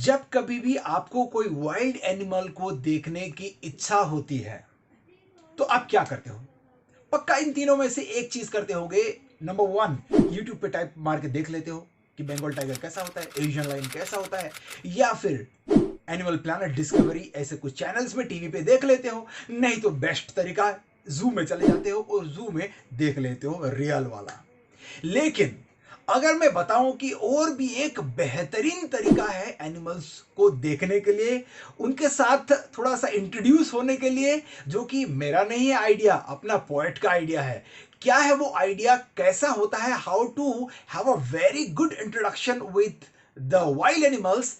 जब कभी भी आपको कोई वाइल्ड एनिमल को देखने की इच्छा होती है तो आप क्या करते हो? पक्का इन तीनों में से एक चीज करते होंगे। नंबर वन, यूट्यूब पे टाइप मार के देख लेते हो कि बंगाल टाइगर कैसा होता है, एशियन लायन कैसा होता है, या फिर एनिमल प्लानट, डिस्कवरी, ऐसे कुछ चैनल्स में टीवी पे देख लेते हो। नहीं तो बेस्ट तरीका है जू में चले जाते हो और जू में देख लेते हो रियल वाला। लेकिन अगर मैं बताऊं कि और भी एक बेहतरीन तरीका है एनिमल्स को देखने के लिए, उनके साथ थोड़ा सा इंट्रोड्यूस होने के लिए, जो कि मेरा नहीं है आइडिया, अपना पोएट का आइडिया है। क्या है वो आइडिया, कैसा होता है, how to have a very good introduction with the wild animals?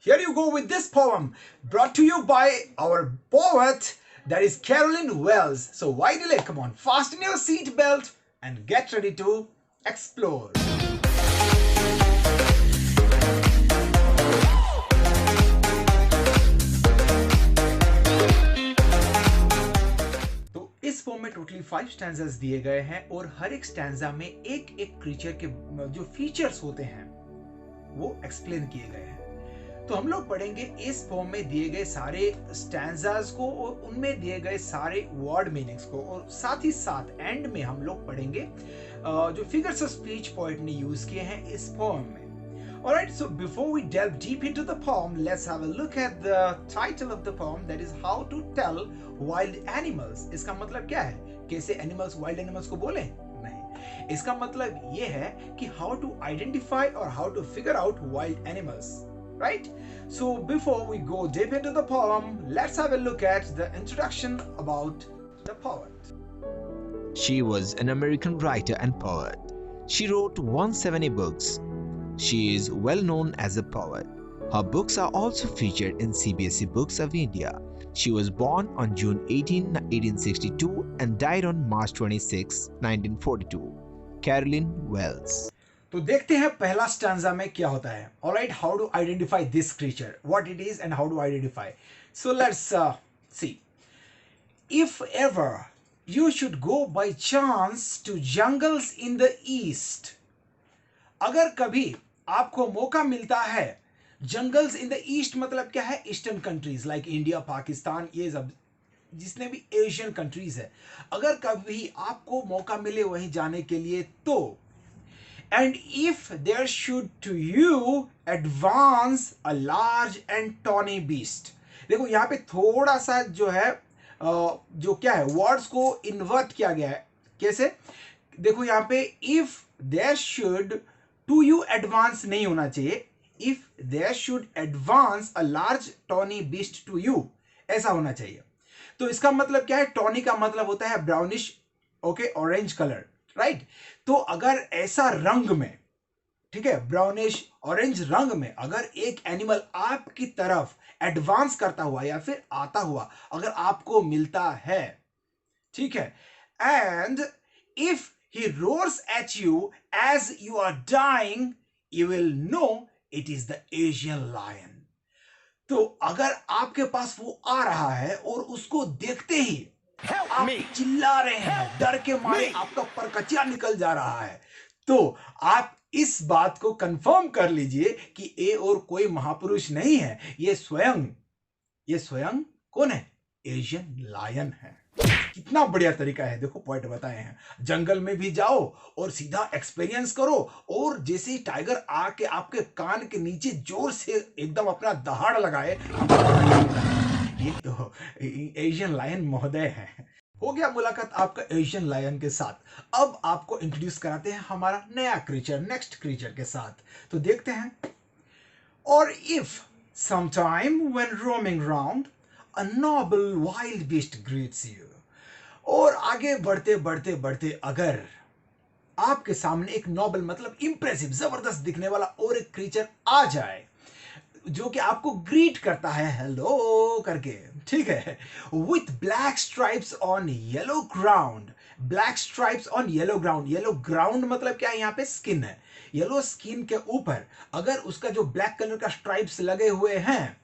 Here you go with this poem brought to you by our poet, that is Carolyn Wells. So why delay? Come on, fasten your seat belt and get ready to explore. तो इस pome में totally 5 stanzas दिए गए हैं और हर एक stanza में एक एक क्रीचर के जो फीचर्स होते हैं वो एक्सप्लेन किए गए हैं। तो हम लोग पढ़ेंगे इस फॉर्म में दिए गए सारे स्टैंजास को और उनमें दिए गए सारे वर्ड मीनिंग्स को, और साथ ही साथ एंड में हम लोग पढ़ेंगे जो फिगर्स ऑफ स्पीच पोएट ने यूज किए हैं इस फॉर्म में। Alright, so before we delve deep into the poem, let's have a look at the title of the poem, that is how to tell wild animals. इसका मतलब क्या है? कैसे एनिमल्स वाइल्ड एनिमल्स को बोले? नहीं, इसका मतलब ये है कि how to identify or how to figure out wild animals. Right? So before we go deep into the poem, let's have a look at the introduction about the poet. She was an American writer and poet. She wrote 170 books. She is well known as a poet. Her books are also featured in CBSE Books of India. She was born on June 18, 1862 and died on March 26, 1942. Carolyn Wells. तो देखते हैं पहला stanza में क्या होता है। Alright, how to identify this creature, what it is and how to identify. So let's see. If ever you should go by chance to jungles in the east, अगर कभी आपको मौका मिलता है जंगल्स इन द ईस्ट, मतलब क्या है, eastern countries like India, Pakistan, ये सब जिसने भी एशियन कंट्रीज है, अगर कभी आपको मौका मिले वहीं जाने के लिए, तो and if there should to you advance a large and tawny beast, देखो यहाँ पे थोड़ा सा जो है जो क्या है, वर्ड्स को इन्वर्ट किया गया है। कैसे? देखो यहाँ पे if there should to you advance नहीं होना चाहिए, if there should advance a large tawny beast to you, ऐसा होना चाहिए। तो इसका मतलब क्या है? टॉनी का मतलब होता है brownish, okay, orange colour, right? तो अगर ऐसा रंग में, ठीक है, ब्राउनिश ऑरेंज रंग में अगर एक एनिमल आपकी तरफ एडवांस करता हुआ या फिर आता हुआ अगर आपको मिलता है, ठीक है, and if he roars at you as you are dying, you will know it is the Asian lion. तो अगर आपके पास वो आ रहा है और उसको देखते ही आप चिल्ला रहे हैं, डर के मारे आपका परकचिया निकल जा रहा है, तो आप इस बात को कंफर्म कर लीजिए कि ये और कोई महापुरुष नहीं है, ये स्वयं कौन है? एशियन लायन है। कितना बढ़िया तरीका है, देखो पॉइंट बताए हैं। जंगल में भी जाओ और सीधा एक्सपीरियंस करो, और जैसे ही टाइगर आके आपके कान के नीचे जोर से एकदम अपना दहाड़ लगाए, ये तो एशियन लायन महोदय है। हो गया मुलाकात आपका एशियन लायन के साथ। अब आपको इंट्रोड्यूस कराते हैं हमारा नया क्रीचर, नेक्स्ट क्रीचर के साथ। तो देखते हैं। और if sometime when roaming round a noble wild beast greets you, और आगे बढ़ते बढ़ते बढ़ते अगर आपके सामने एक नोबल मतलब इंप्रेसिव, जबरदस्त दिखने वाला और एक क्रीचर आ जाए जो कि आपको ग्रीट करता है हेलो करके, ठीक है, with black stripes on yellow ground, black stripes on yellow ground, yellow ground मतलब क्या है, यहाँ पे स्किन है, येलो स्किन के ऊपर अगर उसका जो ब्लैक कलर का स्ट्राइप्स लगे हुए हैं,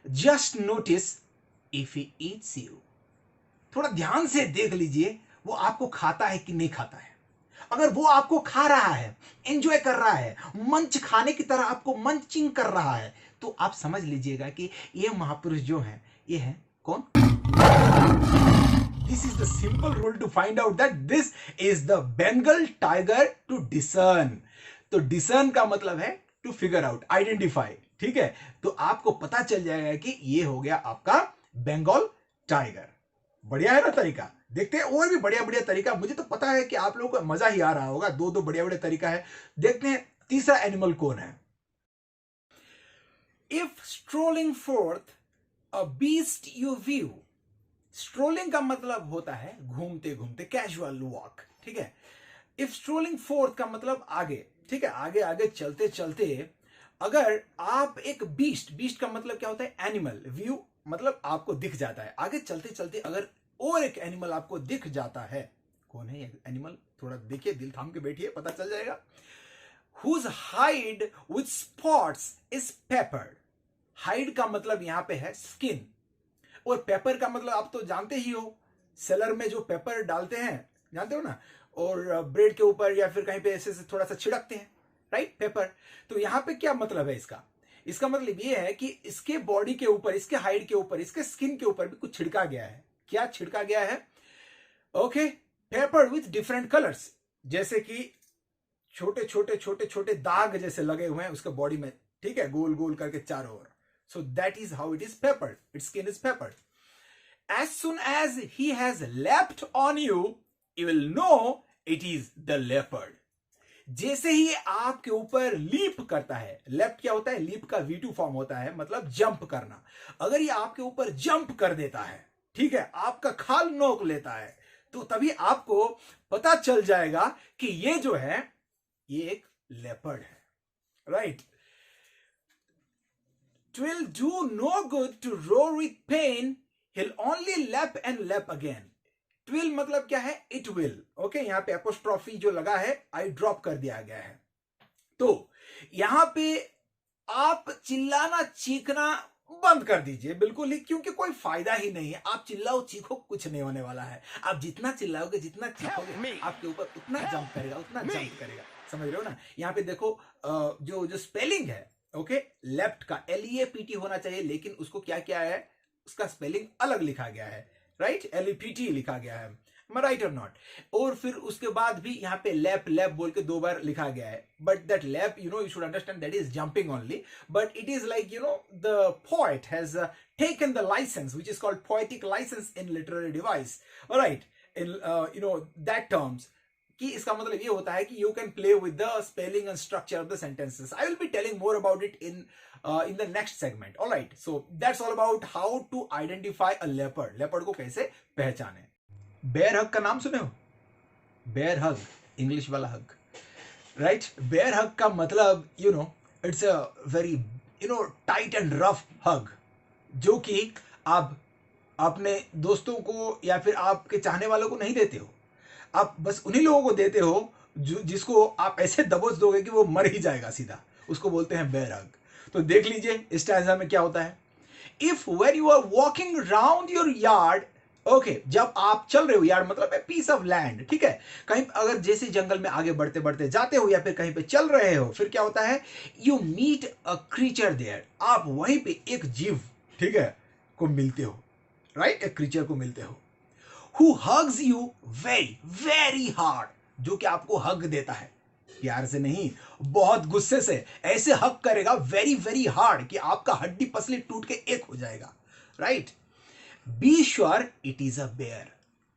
just notice if he eats you, थोड़ा ध्यान से देख लीजिए वो आपको खाता है कि नहीं खाता है। अगर वो आपको खा रहा है, एंजॉय कर रहा है, मंच खाने की तरह आपको मंचिंग कर रहा है, तो आप समझ लीजिएगा कि ये महापुरुष जो हैं ये हैं कौन? This is the simple rule to find out that this is the Bengal tiger to discern. तो discern का मतलब है to figure out, identify, ठीक है? तो आपको पता चल जाएगा कि ये हो गया आपका बंगाल टाइगर। बढ़िया है ना तरीका? देखते हैं और भी बढ़िया बढ़िया तरीका। मुझे तो पता है कि आप लोगों को मजा ही आ रहा होगा, दो दो बढ़िया बढ़िया तरीका है। देखते हैं तीसरा एनिमल कौन है। If strolling forth a beast you view, strolling का मतलब होता है घूमते घूमते, कैजुअल वॉक, ठीक है। इफ स्ट्रोलिंग फोर्थ का मतलब आगे, ठीक है, आगे आगे चलते चलते अगर आप एक बीस्ट का मतलब क्या होता है? एनिमल। व्यू मतलब आपको दिख जाता है। आगे चलते चलते अगर और एक एनिमल आपको दिख जाता है, कौन है ये एनिमल? थोड़ा देखिए, दिल थाम के बैठिए, पता चल जाएगा। Whose hide with spots is peppered. Hide का मतलब यहां पे है स्किन, और पेपर का मतलब आप तो जानते ही हो, सेलर में जो पेपर डालते हैं, जानते हो ना, और ब्रेड के ऊपर या फिर कहीं पे ऐसे से थोड़ा सा छिड़कते हैं, राइट, पेपर। तो यहां पे क्या मतलब है इसका? इसका मतलब ये है कि इसके बॉडी के ऊपर, इसके हाइड के ऊपर, इसके स्किन के ऊपर भी कुछ छिड़का गया है। क्या छिड़का गया है? Okay, paper with different colours, जैसे कि छोटे छोटे छोटे छोटे दाग जैसे लगे हुए हैं उसके बॉडी में, ठीक है, गोल गोल करके चारों ओर। So that is how it is peppered. Its skin is peppered. As soon as he has leapt on you, you will know it is the leopard. जैसे ही आपके ऊपर लीप करता है, लेफ्ट क्या होता है? लीप का V2 फॉर्म होता है, मतलब जंप करना। अगर ये आपके ऊपर जंप कर देता है, ठीक है, आपका खाल नोक लेता है, तो तभी आपको पता चल जाएगा कि ये जो है ये एक लेपर्ड है, right. It will do no good to roar with pain. He'll only lap and lap again. It will मतलब क्या है? It will. ओके, यहाँ पे एपोस्ट्रॉफी जो लगा है, आई ड्रॉप कर दिया गया है। तो यहां पे आप चिल्लाना चीखना बंद कर दीजिए बिल्कुल ही, क्योंकि कोई फायदा ही नहीं है। आप चिल्लाओ चीखो, कुछ नहीं होने वाला है। आप जितना चिल्लाओगे, जितना चीखोगे, आपके ऊपर उतना जंप करेगा, उतना जंप करेगा। समझ रहे हो ना? यहाँ पे देखो जो स्पेलिंग है, ओके, लेफ्ट का LEAPT होना चाहिए, लेकिन उसको क्या किया है? उसका स्पेलिंग अलग लिखा गया है, राइट, LEPT लिखा गया है, राइट और नॉट। और फिर उसके बाद भी यहाँ पे लैप लैप बोल के 2 बार लिखा गया है, but that leap, you know, you should understand that is jumping only, but it is like, you know, the poet has taken the licence which is called poetic licence in literary device, right, in you know that terms, कि इसका मतलब ये होता है कि you can play with the spelling and structure of the sentences. I will be telling more about it in the next segment. Alright, so that's all about how to identify a leopard. Leopard को कैसे पहचाने। Bear hug का नाम सुने हो? Bear हग, English वाला हग, right. Bear hug का मतलब, you know, it's a very, you know, tight and rough hug, जो कि आप अपने दोस्तों को या फिर आपके चाहने वालों को नहीं देते हो। आप बस उन्हीं लोगों को देते हो जिसको आप ऐसे दबोच दोगे कि वो मर ही जाएगा सीधा, उसको बोलते हैं बेयर हग। तो देख लीजिए इस स्टैंजा में क्या होता है। If when you are walking round your yard, okay, जब आप चल रहे हो, यार्ड मतलब है पीस ऑफ लैंड, ठीक है, कहीं अगर जैसे जंगल में आगे बढ़ते बढ़ते जाते हो या फिर कहीं पे चल रहे हो, फिर क्या होता है? You meet a creature there, आप वहीं पे एक जीव, ठीक है, को मिलते हो, राइट, एक क्रीचर को मिलते हो। Who hugs you very very hard, जो कि आपको हग देता है, प्यार से नहीं, बहुत गुस्से से ऐसे हग करेगा, वेरी वेरी हार्ड, कि आपका हड्डी पसली टूट के एक हो जाएगा, right. Be sure it is a bear.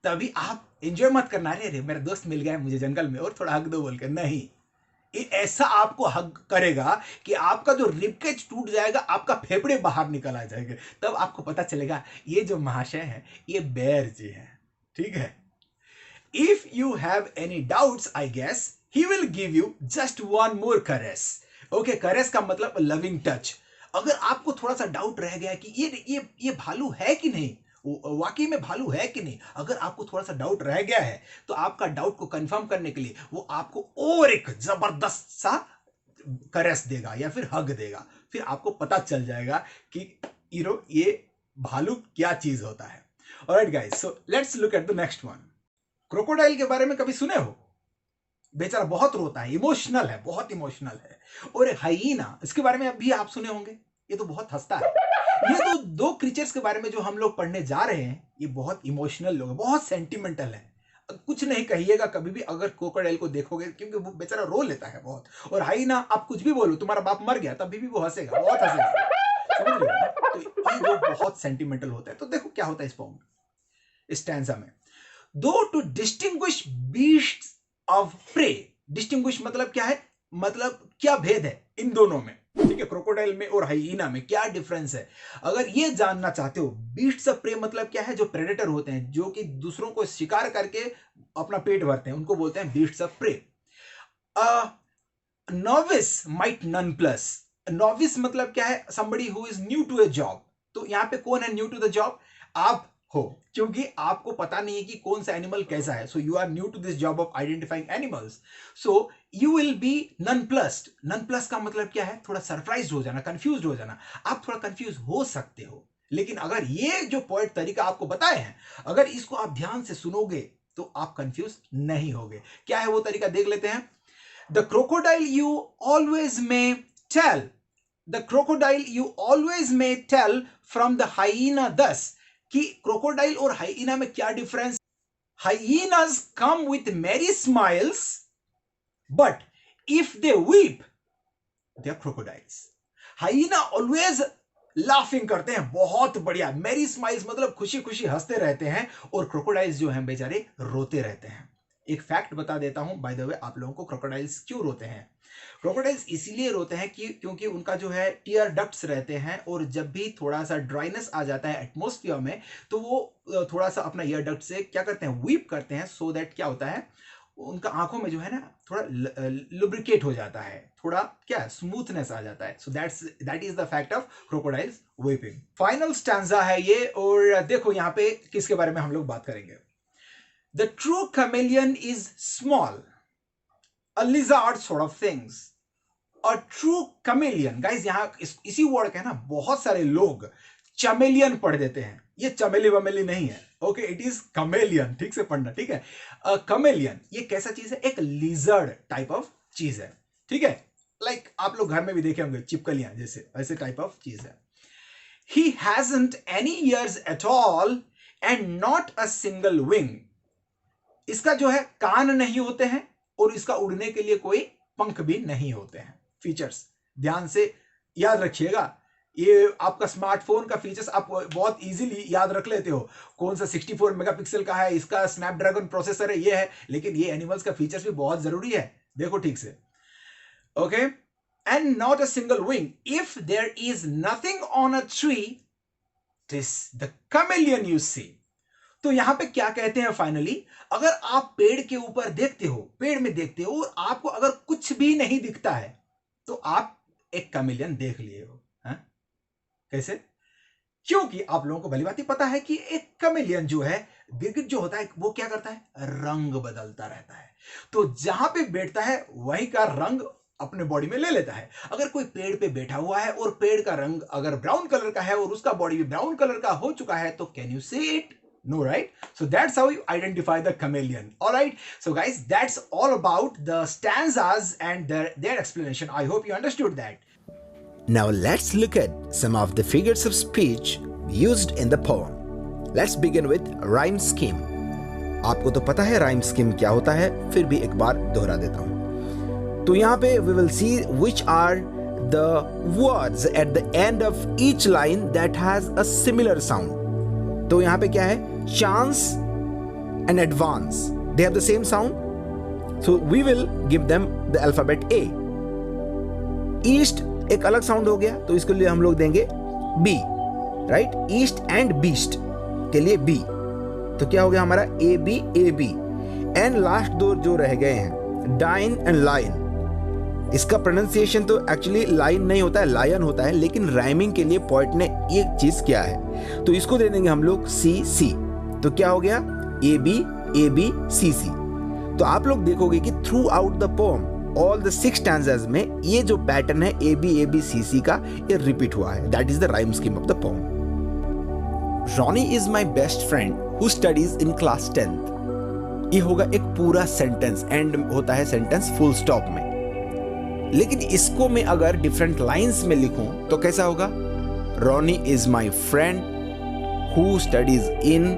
तभी आप एंजॉय मत करना, रे मेरा दोस्त मिल गया है मुझे जंगल में और थोड़ा हग दो बोल के, नहीं, ये ऐसा आपको हग करेगा कि आपका जो रिबकेज टूट जाएगा, आपका फेफड़े बाहर निकल आ जाएंगे। तब आपको पता चलेगा ये जो महाशय है ये बेयर जी है, ठीक है। If you have any doubts, I guess he will give you just one more caress. Okay, करेस का मतलब लविंग टच। अगर आपको थोड़ा सा डाउट रह गया कि ये भालू है कि नहीं, वाकई में भालू है कि नहीं, अगर आपको थोड़ा सा डाउट रह गया है, तो आपका डाउट को कंफर्म करने के लिए वो आपको और एक जबरदस्त सा करेस देगा या फिर हग देगा। फिर आपको पता चल जाएगा कि ये भालू क्या चीज होता है। Alright guys, so let's look at the next one. Crocodile के बारे में कभी सुने हो? बेचारा बहुत रोता है, इमोशनल है, बहुत इमोशनल है। और हाइना, इसके बारे में अभी आप सुने होंगे, ये तो बहुत हंसता है। ये तो दो क्रीचर्स के बारे में जो हम लोग पढ़ने जा रहे हैं, ये बहुत इमोशनल लोग हैं, बहुत सेंटिमेंटल है। कुछ नहीं कहिएगा कभी भी अगर क्रोकोडाइल को देखोगे, क्योंकि वो बेचारा रो लेता है बहुत। और हाइना, आप कुछ भी बोलो, तुम्हारा बाप मर गया तभी भी वो हंसेगा, बहुत हंसेगा, समझ रहे हो ना? तो ये जो बहुत सेंटिमेंटल होता है। तो देखो क्या होता है इस पोएम, इस स्टैंजा में। दो to distinguish beasts of prey, distinguish मतलब क्या है, मतलब क्या भेद है इन दोनों में, ठीक है, क्रोकोडाइल में और हाइना में क्या डिफरेंस है। अगर ये जानना चाहते हो, बीस्ट्स ऑफ प्रे मतलब क्या है, जो प्रेडेटर होते हैं, जो कि दूसरों को शिकार करके अपना पेट भरते हैं, उनको बोलते हैं beasts of prey. Novice might nonplus, novice मतलब क्या है, somebody who is new to a job। तो यहां पे कौन है न्यू टू द जॉब, आप हो, क्योंकि आपको पता नहीं है कि कौन सा एनिमल कैसा है। So you are new to this job of identifying animals, so you will be nonplussed. Nonplus का मतलब क्या है, थोड़ा सरप्राइज हो जाना, कंफ्यूज हो जाना। आप थोड़ा कंफ्यूज हो सकते हो, लेकिन अगर ये जो पोएट तरीका आपको बताए हैं, अगर इसको आप ध्यान से सुनोगे तो आप कंफ्यूज नहीं होगे। क्या है वो तरीका, देख लेते हैं। The crocodile you always may tell, the crocodile you always may tell from the hyena thus, कि crocodile और hyena में क्या difference. hyenas come with merry smiles, but if they weep they are crocodiles। hyena always laughing करते हैं, बहुत बढ़िया, मेरी smiles मतलब खुशी खुशी हंसते रहते हैं, और क्रोकोडाइल्स जो हैं बेचारे रोते रहते हैं। एक फैक्ट बता देता हूं बाय द वे आप लोगों को, क्रोकोडाइल्स क्यों रोते हैं। क्रोकोडाइल्स इसीलिए रोते हैं कि क्योंकि उनका जो है टीयर डक्ट्स रहते हैं, और जब भी थोड़ा सा ड्राइनेस आ जाता है एटमॉस्फेयर में, तो वो थोड़ा सा अपना ईयर डक्ट से क्या करते हैं, वीप करते हैं, सो दैट क्या होता है, उनका आंखों में जो है ना थोड़ा लुब्रिकेट हो जाता है, थोड़ा क्या स्मूथनेस आ जाता है। सो that is the fact of crocodiles weeping. Final stanza है ये, और देखो यहाँ पे किसके बारे में हम लोग बात करेंगे। The true chameleon is small, a lizard sort of things। A true chameleon, guys यहां इसी वर्ड का है ना, बहुत सारे लोग चमेलियन पढ़ देते हैं, ये चमेली वमेली नहीं है, ओके, इट इज कमेलियन, ठीक से पढ़ना, ठीक है। कमेलियन ये कैसा चीज है, एक लिजर्ड टाइप ऑफ चीज है, ठीक है, लाइक आप लोग घर में भी देखे होंगे चिपकलियां जैसे, ऐसे टाइप ऑफ चीज है। He hasn't any ears at all and not a single wing। इसका जो है कान नहीं होते हैं, और इसका उड़ने के लिए कोई पंख भी नहीं होते हैं। फीचर्स ध्यान से याद रखिएगा, ये आपका स्मार्टफोन का फीचर्स आप बहुत इजीली याद रख लेते हो, कौन सा 64 मेगापिक्सल का है, इसका स्नैपड्रैगन प्रोसेसर है, ये है, लेकिन ये एनिमल्स का फीचर्स भी बहुत जरूरी है, देखो ठीक से, okay. And not a single wing, if there is nothing on a tree, this the chameleon you see. तो यहां पे क्या कहते हैं फाइनली, अगर आप पेड़ के ऊपर देखते हो, पेड़ में देखते हो, और आपको अगर कुछ भी नहीं दिखता है, तो आप एक कमेलियन देख लिए हो। कैसे, क्योंकि आप लोगों को भली बात ही पता है कि एक कमेलियन जो है, गिरगिट जो होता है, वो क्या करता है, रंग बदलता रहता है। तो जहां पे बैठता है वहीं का रंग अपने बॉडी में ले लेता है। अगर कोई पेड़ पे बैठा हुआ है और पेड़ का रंग अगर ब्राउन कलर का है और उसका बॉडी भी ब्राउन कलर का हो चुका है, तो can you see it? No, right? So that's how you identify the chameleon. All right. So guys, that's all about the stanzas and their explanation. I hope you understood that. Now let's look at some of the figures of speech used in the poem. Let's begin with rhyme scheme. आपको तो पता है rhyme scheme क्या होता है, फिर भी एक बार दोहरा देता हूँ। तो यहाँ पे we will see which are the words at the end of each line that has a similar sound. तो यहाँ पे क्या है, chance and advance, they have the same sound, so we will give them the alphabet A. East एक अलग sound हो गया, तो इसके लिए हम लोग देंगे B, right? East and beast के लिए B, तो क्या हो गया हमारा A B। एंड लास्ट दो जो रह गए हैं, डाइन एंड लाइन, इसका प्रोनाउंसिएशन तो एक्चुअली लाइन नहीं होता है, लायन होता है, लेकिन राइमिंग के लिए पोएट ने एक चीज किया है, तो इसको दे देंगे हम लोग C। तो क्या हो गया A B C। तो आप लोग देखोगे कि through out the poem all the 6 stanzas में ये जो पैटर्न है A B C का, ये रिपीट हुआ है। That is the rhyme scheme of the poem. Ronnie is my best friend who studies in class 10th। ये होगा एक पूरा सेंटेंस, एंड होता है सेंटेंस फुल स्टॉप में। लेकिन इसको मैं अगर डिफरेंट लाइंस में लिखूं तो कैसा होगा? Ronnie is my friend who studies in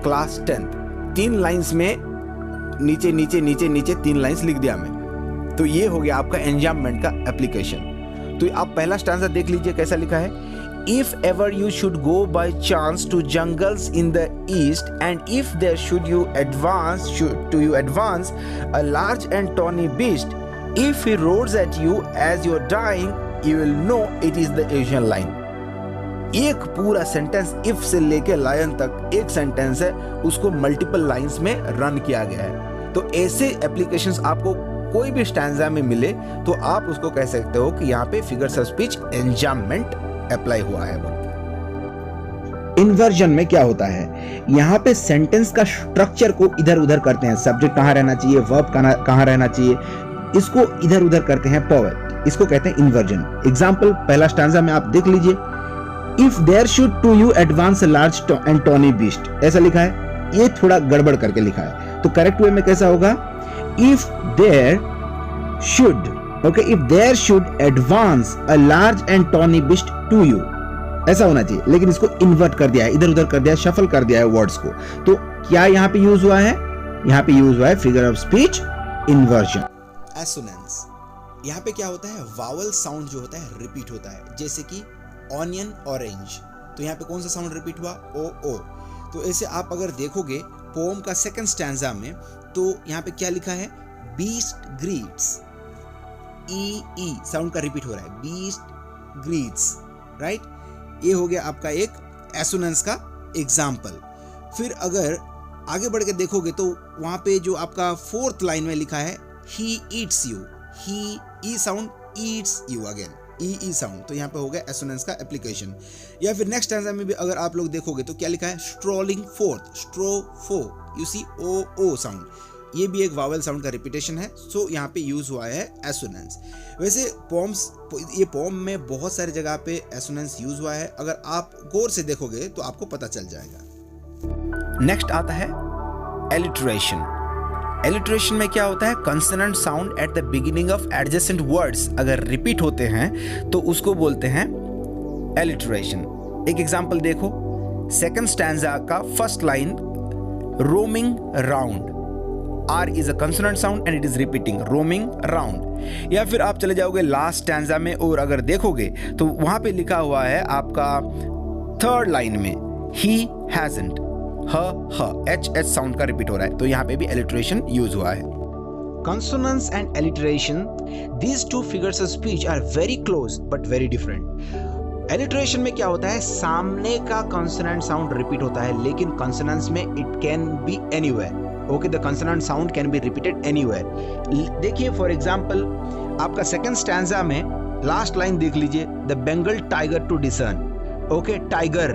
class 10th। 3 lines में नीचे नीचे नीचे नीचे 3 लाइंस लिख दिया मैं। तो ये हो गया आपका एंजाममेंट का एप्लीकेशन। तो आप पहला स्टैंजा देख लीजिए कैसा लिखा है। If ever you should go by chance to jungles in the east, and if there should you advance a large and tawny beast, if he roars at you as you're dying, you will know it is the Asian lion. एक पूरा sentence if से लेके lion तक एक sentence है, उसको multiple lines में run किया गया है। तो ऐसे एप्लीकेशंस आपको कोई भी स्टैंजा में मिले तो आप उसको कह सकते हो कि यहाँ पे फिगर्स ऑफ स्पीच एंजाममेंट अप्लाई हुआ है। इन्वर्जन में क्या होता है, यहाँ पे सेंटेंस का स्ट्रक्चर को इधर उधर करते हैं। सब्जेक्ट कहाँ रहना चाहिए, वर्ब कहाँ रहना चाहिए, इसको इधर उधर करते हैं पोएट। इसको कहते हैं इन्वर्जन। एग्जाम्पल पहला स्टैंजा में आप देख लीजिए। If there should to you advance a large and tawny beast, ऐसा लिखा है। ये थोड़ा गड़बड़ करके लिखा है, तो करेक्ट वे में कैसा होगा? If there should, okay, if there should advance a large and tawny beast to you, ऐसा होना चाहिए। लेकिन इसको इन्वर्ट कर दिया है, इधर उधर कर दिया है, शफल कर दिया है वर्ड्स को। तो क्या यहाँ पे यूज हुआ है? यहाँ पे यूज हुआ है figure of speech inversion. Assonance, यहाँ पे क्या होता है? वावल साउंड जो होता है रिपीट होता है। जैसे कि ऑनियन, ऑरेंज, तो यहाँ पे कौन सा साउंड रिपीट हुआ? ओ। तो ऐसे आप अगर देखोगे पोम का सेकंड स्टैंजा में, तो यहाँ पे क्या लिखा है? बीस्ट ग्रीट्स, ई साउंड का रिपीट हो रहा है, बीस्ट ग्रीट्स, राइट? ये हो गया आपका एक एसोनेंस का एग्जाम्पल। फिर अगर आगे बढ़ के देखोगे तो वहां पे जो आपका 4th लाइन में लिखा है he eats you, he E sound Yeats you, again E sound, तो यहाँ पे हो गया एसोनेंस का एप्लीकेशन। या फिर नेक्स्ट स्टैंजा में भी अगर आप लोग देखोगे तो क्या लिखा है? स्ट्रोलिंग फोर्थ, स्ट्रोफो, यू सी ओ साउंड, ये भी एक वावल साउंड का रिपीटेशन है। सो यहाँ पे यूज हुआ है एसोनेंस। वैसे ये पोम में बहुत सारी जगह पे एसोनेंस यूज हुआ है। अगर आप गौर से देखोगे तो आपको पता चल जाएगा। नेक्स्ट आता है एलिट्रेशन। एलिट्रेशन में क्या होता है? Consonant sound at the beginning of adjacent words अगर रिपीट होते हैं तो उसको बोलते हैं एलिट्रेशन। एक एग्जांपल देखो, सेकंड स्टैंजा का first line, roaming round, R is a consonant sound and it is repeating, roaming around। या फिर आप चले जाओगे लास्ट स्टैंजा में और अगर देखोगे तो वहां पे लिखा हुआ है आपका 3rd लाइन में he hasn't, H साउंड का रिपीट हो रहा है, तो यहाँ पे भी एलिट्रेशन यूज हुआ है। Consonants and alliteration, these two figures of speech are very close but very different. Alliteration में क्या होता है? सामने का consonant sound रिपीट होता है, लेकिन consonants में it can be anywhere. Okay, the consonant sound can be repeated anywhere. देखिए फॉर एग्जाम्पल आपका सेकंड स्टैंजा में लास्ट लाइन देख लीजिए, the Bengal tiger to discern. Okay, tiger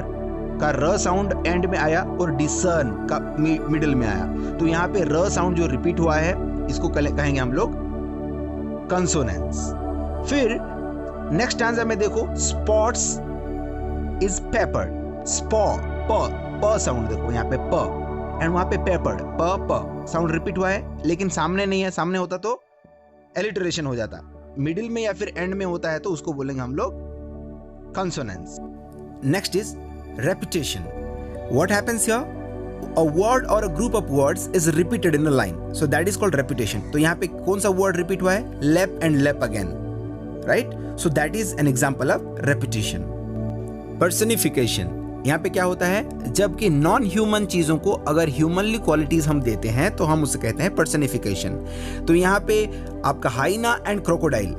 का र साउंड एंड में आया और डिसर्न का मिडिल में आया, तो यहाँ पे र साउंड जो रिपीट हुआ है इसको कहेंगे हम लोग कंसोनेंस। फिर नेक्स्ट स्टैंजा में देखो, स्पॉट्स इज पेपर, स्पॉ, प साउंड देखो यहाँ पे प, एंड वहां पे पेपर्ड, प साउंड रिपीट हुआ है, लेकिन सामने नहीं है। सामने होता तो एलिटरेशन हो जाता, मिडिल में या फिर एंड में होता है तो उसको बोलेंगे हम लोग consonance. Next is repetition. What happens here? A word or a group of words is repeated in a line, so that is called repetition. तो यहाँ पे कौन सा वर्ड रिपीट हुआ है? लेप एंड लेप again, right? So that is an example of repetition. Personification, यहाँ पे क्या होता है? जबकि नॉन ह्यूमन चीजों को अगर ह्यूमनली क्वालिटीज हम देते हैं तो हम उसे कहते हैं पर्सनिफिकेशन। तो यहाँ पे आपका hyena and crocodile,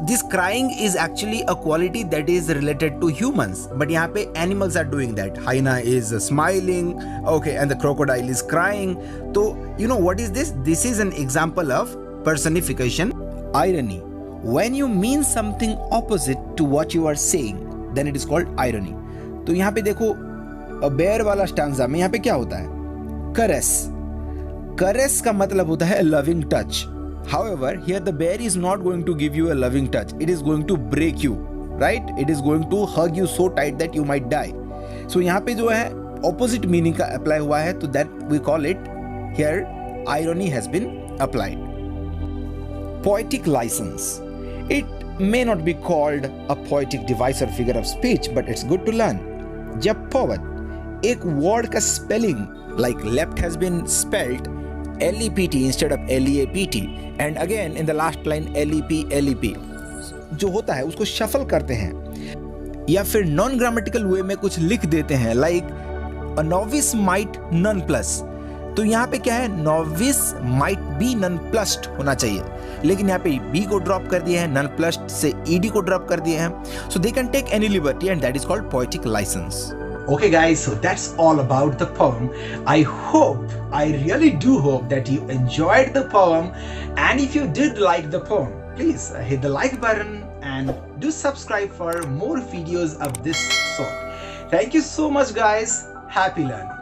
this crying is actually a quality that is related to humans, but यहाँ पे animals are doing that. Hyena is smiling, okay, and the crocodile is crying. तो you know what is this? This is an example of personification. Irony, when you mean something opposite to what you are saying, then it is called irony. तो यहाँ पे देखो bear वाला stanza में यहाँ पे क्या होता है? करेस, करेस का मतलब होता है loving touch. However, here the bear is not going to give you a loving touch. It is going to break you, right? It is going to hug you so tight that you might die. So यहाँ पे जो है opposite meaning का apply हुआ है, तो that we call it here irony has been applied. Poetic license. It may not be called a poetic device or figure of speech, but it's good to learn. जब poet एक word का spelling like left has been spelled LEPT instead of LEAPT and again in the last line LEP जो होता है उसको shuffle करते हैं या फिर नॉन ग्रामेटिकल वे में कुछ लिख देते हैं like a novice might nonplus, तो यहाँ पे क्या है novice might be nonplussed होना चाहिए, लेकिन यहाँ पे बी को ड्रॉप कर दिया है, नन प्लस्ड से ईडी को ड्रॉप कर दिया है. So they can take any liberty and that is called poetic license. Okay guys, so that's all about the poem. I really do hope that you enjoyed the poem, and if you did like the poem, please hit the like button and do subscribe for more videos of this sort. Thank you so much guys. Happy learning.